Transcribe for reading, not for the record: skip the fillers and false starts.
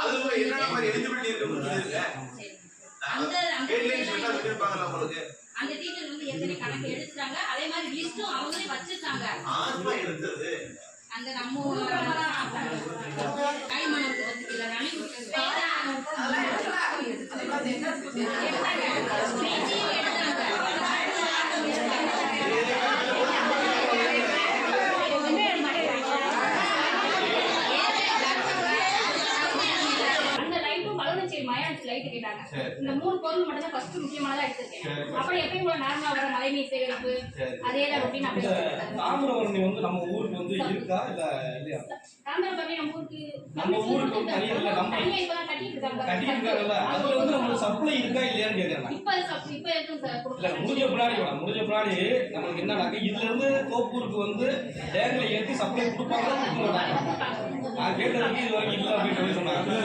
அதுல என்ன மாதிரி எலிஜிபிலிட்டி இருக்குன்னு சொல்லிருங்க. அந்த கைட்லைன்ஸ் என்ன சொல்லிருப்பாங்கல உங்களுக்கு. அந்த டீச்சர் வந்து ஏற்கனவே கணக்கு எடுத்துட்டாங்க. அதே மாதிரி லிஸ்டும் அவங்களே வச்சிருக்காங்க. ஆமா எடுத்தது. அந்த நம்ம கைமணத்துக்கு வந்துக்கல ரணிங் இந்த 3 பொருள் மட்டும் தான் ஃபர்ஸ்ட் முக்கியமானதா எடுத்துருக்கேன். அப்புறம் எப்பயும் போல நார்மலா வர மழைநீர் சேகரிப்பு அதே தான் ரொட்டீன் அப்படியே. தாமிரபரணி வந்து நம்ம ஊருக்கு வந்து இருக்கா இல்ல இல்லையா? தாமிரபரணி நம்ம ஊருக்கு வந்து தனியா இல்ல, நம்ம தனியா இப்பதான் கட்டிட்டு இருக்காங்கல்ல. அதுல வந்து நம்ம சப்ளை இருக்கா இல்லையான்னு கேக்குறேன். இப்ப இருக்கும் சார். இல்ல முடிஞ்ச பின்னாடி நமக்கு என்னன்னாக்க இதுல இருந்து தோப்பூருக்கு வந்து டேங்க்ல ஏற்றி சப்ளை கொடுப்பாங்க. நான் கேட்டதுக்கு இது வரைக்கும் இல்லை அப்படின்னு சொல்லி சொன்னாங்க.